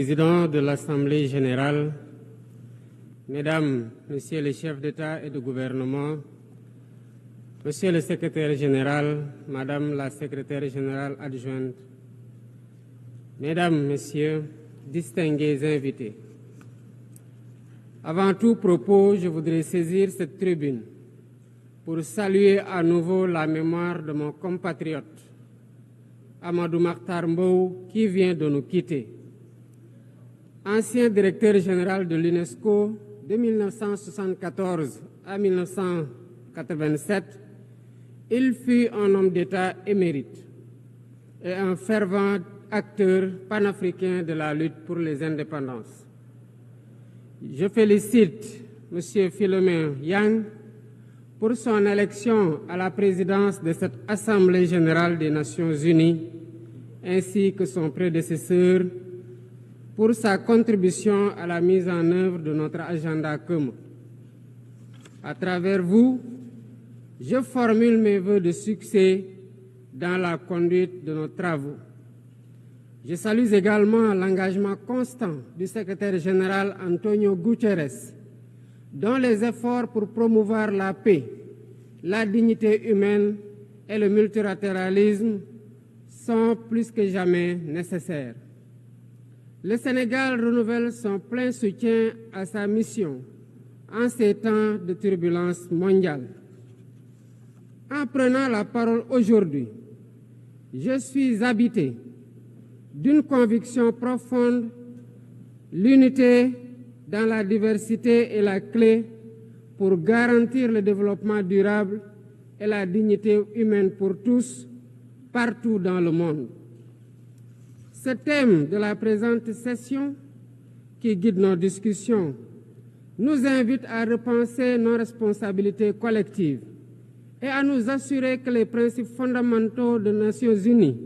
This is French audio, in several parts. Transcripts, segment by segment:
Président de l'Assemblée générale, Mesdames, Messieurs les chefs d'État et de gouvernement, Monsieur le secrétaire général, Madame la secrétaire générale adjointe, Mesdames, Messieurs, distingués invités. Avant tout propos, je voudrais saisir cette tribune pour saluer à nouveau la mémoire de mon compatriote, Amadou Makhtar Mbow, qui vient de nous quitter. Ancien directeur général de l'UNESCO de 1974 à 1987, il fut un homme d'État émérite et un fervent acteur panafricain de la lutte pour les indépendances. Je félicite M. Philomène Yang pour son élection à la présidence de cette Assemblée générale des Nations unies, ainsi que son prédécesseur pour sa contribution à la mise en œuvre de notre agenda commun. À travers vous, je formule mes vœux de succès dans la conduite de nos travaux. Je salue également l'engagement constant du secrétaire général Antonio Guterres, dont les efforts pour promouvoir la paix, la dignité humaine et le multilatéralisme sont plus que jamais nécessaires. Le Sénégal renouvelle son plein soutien à sa mission en ces temps de turbulence mondiale. En prenant la parole aujourd'hui, je suis habité d'une conviction profonde: l'unité dans la diversité est la clé pour garantir le développement durable et la dignité humaine pour tous, partout dans le monde. Ce thème de la présente session, qui guide nos discussions, nous invite à repenser nos responsabilités collectives et à nous assurer que les principes fondamentaux des Nations unies,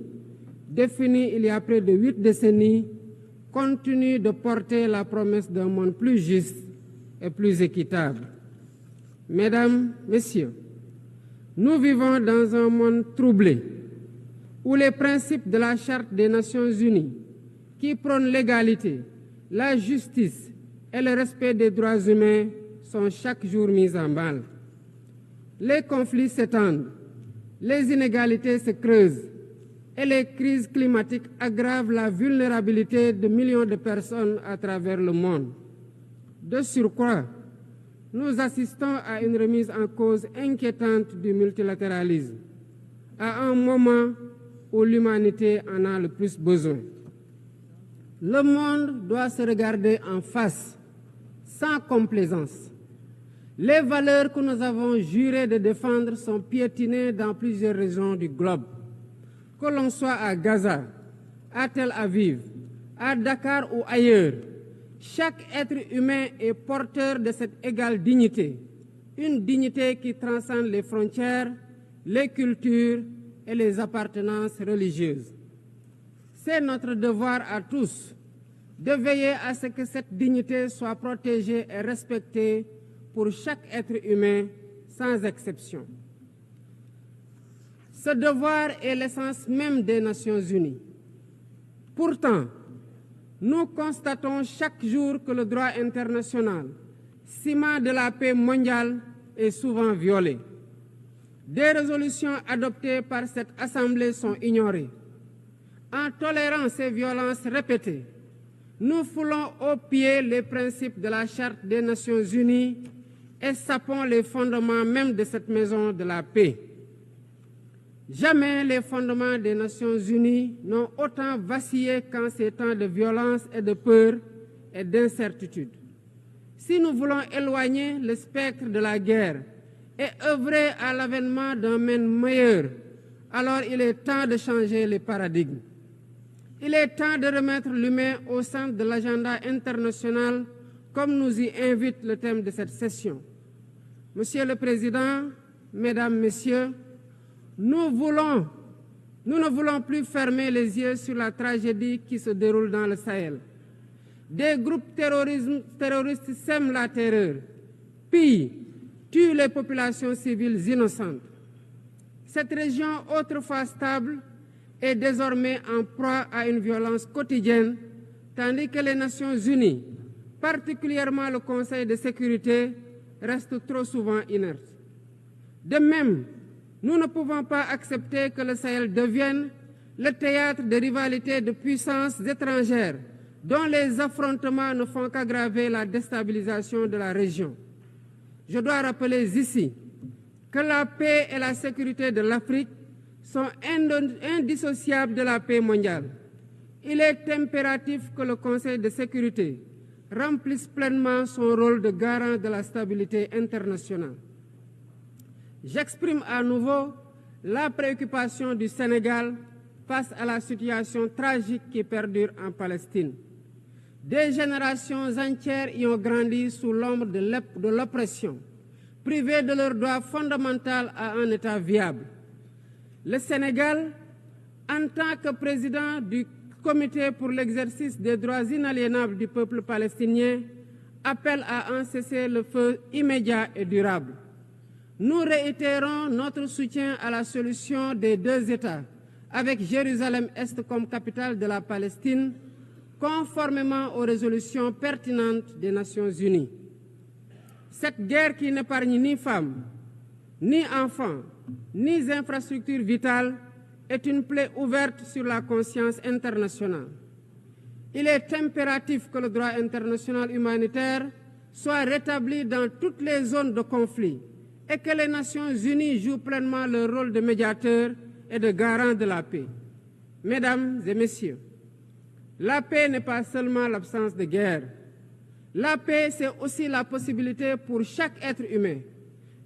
définis il y a près de 8 décennies, continuent de porter la promesse d'un monde plus juste et plus équitable. Mesdames, Messieurs, nous vivons dans un monde troublé, où les principes de la Charte des Nations unies, qui prônent l'égalité, la justice et le respect des droits humains, sont chaque jour mis en mal. Les conflits s'étendent, les inégalités se creusent et les crises climatiques aggravent la vulnérabilité de millions de personnes à travers le monde. De surcroît, nous assistons à une remise en cause inquiétante du multilatéralisme, à un moment où l'humanité en a le plus besoin. Le monde doit se regarder en face, sans complaisance. Les valeurs que nous avons juré de défendre sont piétinées dans plusieurs régions du globe. Que l'on soit à Gaza, à Tel Aviv, à Dakar ou ailleurs, chaque être humain est porteur de cette égale dignité, une dignité qui transcende les frontières, les cultures et les appartenances religieuses. C'est notre devoir à tous de veiller à ce que cette dignité soit protégée et respectée pour chaque être humain, sans exception. Ce devoir est l'essence même des Nations unies. Pourtant, nous constatons chaque jour que le droit international, ciment de la paix mondiale, est souvent violé. Des résolutions adoptées par cette Assemblée sont ignorées. En tolérant ces violences répétées, nous foulons aux pieds les principes de la Charte des Nations unies et sapons les fondements même de cette maison de la paix. Jamais les fondements des Nations unies n'ont autant vacillé qu'en ces temps de violence et de peur et d'incertitude. Si nous voulons éloigner le spectre de la guerre et œuvrer à l'avènement d'un monde meilleur, alors il est temps de changer les paradigmes. Il est temps de remettre l'humain au centre de l'agenda international, comme nous y invite le thème de cette session. Monsieur le Président, Mesdames, Messieurs, nous ne voulons plus fermer les yeux sur la tragédie qui se déroule dans le Sahel. Des groupes terroristes sèment la terreur, pillent, tuent les populations civiles innocentes. Cette région, autrefois stable, est désormais en proie à une violence quotidienne tandis que les Nations Unies, particulièrement le Conseil de sécurité, restent trop souvent inertes. De même, nous ne pouvons pas accepter que le Sahel devienne le théâtre de rivalités de puissances étrangères dont les affrontements ne font qu'aggraver la déstabilisation de la région. Je dois rappeler ici que la paix et la sécurité de l'Afrique sont indissociables de la paix mondiale. Il est impératif que le Conseil de sécurité remplisse pleinement son rôle de garant de la stabilité internationale. J'exprime à nouveau la préoccupation du Sénégal face à la situation tragique qui perdure en Palestine. Des générations entières y ont grandi sous l'ombre de l'oppression, privées de leur droit fondamental à un État viable. Le Sénégal, en tant que président du Comité pour l'exercice des droits inaliénables du peuple palestinien, appelle à un cessez-le-feu immédiat et durable. Nous réitérons notre soutien à la solution des deux États, avec Jérusalem-Est comme capitale de la Palestine, conformément aux résolutions pertinentes des Nations Unies. Cette guerre qui n'épargne ni femmes, ni enfants, ni infrastructures vitales est une plaie ouverte sur la conscience internationale. Il est impératif que le droit international humanitaire soit rétabli dans toutes les zones de conflit et que les Nations Unies jouent pleinement leur rôle de médiateur et de garant de la paix. Mesdames et messieurs, la paix n'est pas seulement l'absence de guerre. La paix, c'est aussi la possibilité pour chaque être humain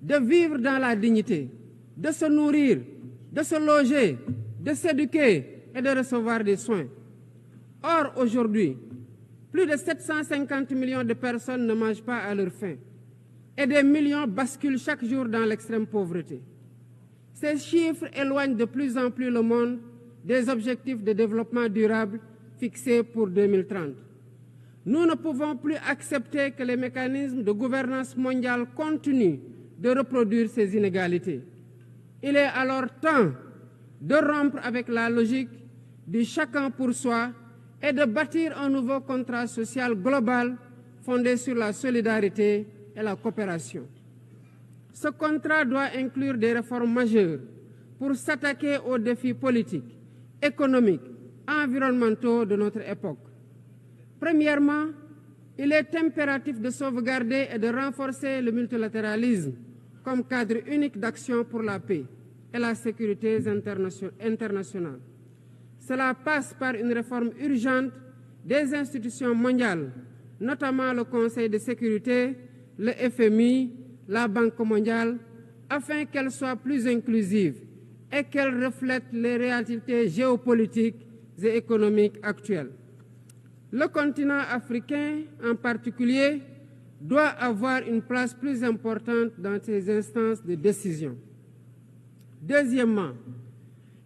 de vivre dans la dignité, de se nourrir, de se loger, de s'éduquer et de recevoir des soins. Or, aujourd'hui, plus de 750 millions de personnes ne mangent pas à leur faim et des millions basculent chaque jour dans l'extrême pauvreté. Ces chiffres éloignent de plus en plus le monde des objectifs de développement durable fixés pour 2030. Nous ne pouvons plus accepter que les mécanismes de gouvernance mondiale continuent de reproduire ces inégalités. Il est alors temps de rompre avec la logique du chacun pour soi et de bâtir un nouveau contrat social global fondé sur la solidarité et la coopération. Ce contrat doit inclure des réformes majeures pour s'attaquer aux défis politiques, économiques, environnementaux de notre époque. Premièrement, il est impératif de sauvegarder et de renforcer le multilatéralisme comme cadre unique d'action pour la paix et la sécurité internationale. Cela passe par une réforme urgente des institutions mondiales, notamment le Conseil de sécurité, le FMI, la Banque mondiale, afin qu'elles soient plus inclusives et qu'elles reflètent les réalités géopolitiques et économiques actuelles. Le continent africain, en particulier, doit avoir une place plus importante dans ces instances de décision. Deuxièmement,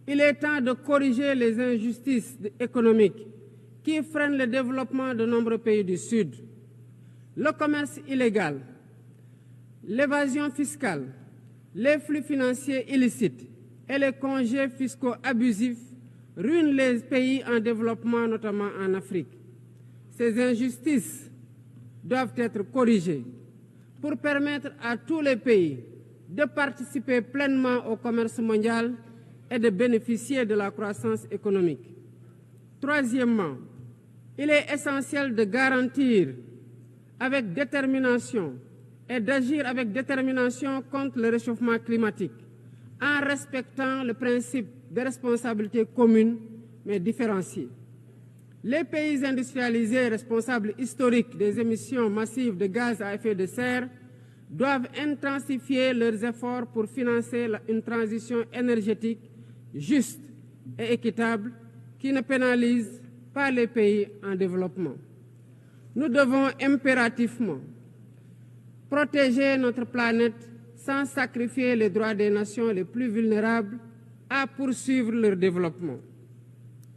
il est temps de corriger les injustices économiques qui freinent le développement de nombreux pays du Sud. Le commerce illégal, l'évasion fiscale, les flux financiers illicites et les congés fiscaux abusifs ruinent les pays en développement, notamment en Afrique. Ces injustices doivent être corrigées pour permettre à tous les pays de participer pleinement au commerce mondial et de bénéficier de la croissance économique. Troisièmement, il est essentiel de garantir avec détermination et d'agir avec détermination contre le réchauffement climatique en respectant le principe de responsabilité commune mais différenciée. Les pays industrialisés responsables historiques des émissions massives de gaz à effet de serre doivent intensifier leurs efforts pour financer une transition énergétique juste et équitable qui ne pénalise pas les pays en développement. Nous devons impérativement protéger notre planète sans sacrifier les droits des nations les plus vulnérables à poursuivre leur développement.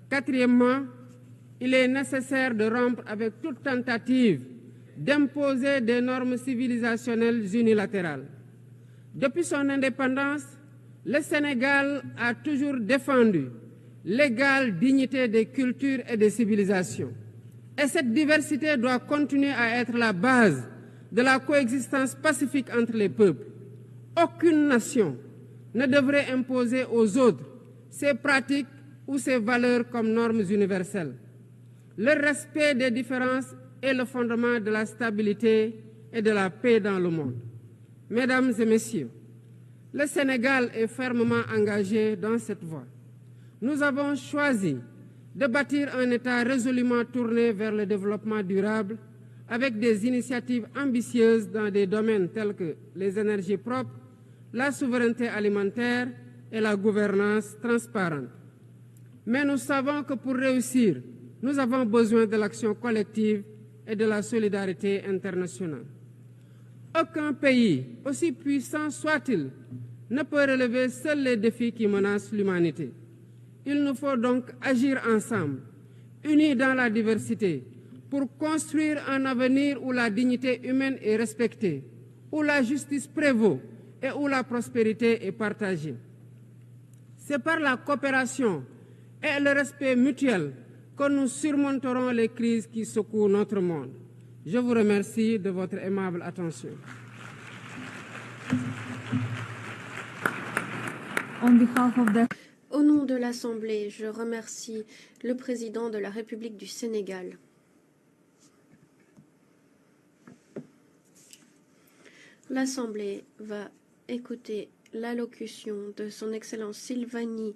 Quatrièmement, il est nécessaire de rompre avec toute tentative d'imposer des normes civilisationnelles unilatérales. Depuis son indépendance, le Sénégal a toujours défendu l'égale dignité des cultures et des civilisations. Et cette diversité doit continuer à être la base de la coexistence pacifique entre les peuples. Aucune nation ne devrait imposer aux autres ses pratiques ou ses valeurs comme normes universelles. Le respect des différences est le fondement de la stabilité et de la paix dans le monde. Mesdames et messieurs, le Sénégal est fermement engagé dans cette voie. Nous avons choisi de bâtir un État résolument tourné vers le développement durable avec des initiatives ambitieuses dans des domaines tels que les énergies propres, la souveraineté alimentaire et la gouvernance transparente. Mais nous savons que pour réussir, nous avons besoin de l'action collective et de la solidarité internationale. Aucun pays, aussi puissant soit-il, ne peut relever seuls les défis qui menacent l'humanité. Il nous faut donc agir ensemble, unis dans la diversité, pour construire un avenir où la dignité humaine est respectée, où la justice prévaut et où la prospérité est partagée. C'est par la coopération et le respect mutuel que nous surmonterons les crises qui secouent notre monde. Je vous remercie de votre aimable attention. Au nom de l'Assemblée, je remercie le président de la République du Sénégal. L'Assemblée va écouter l'allocution de son Excellence Sylvanie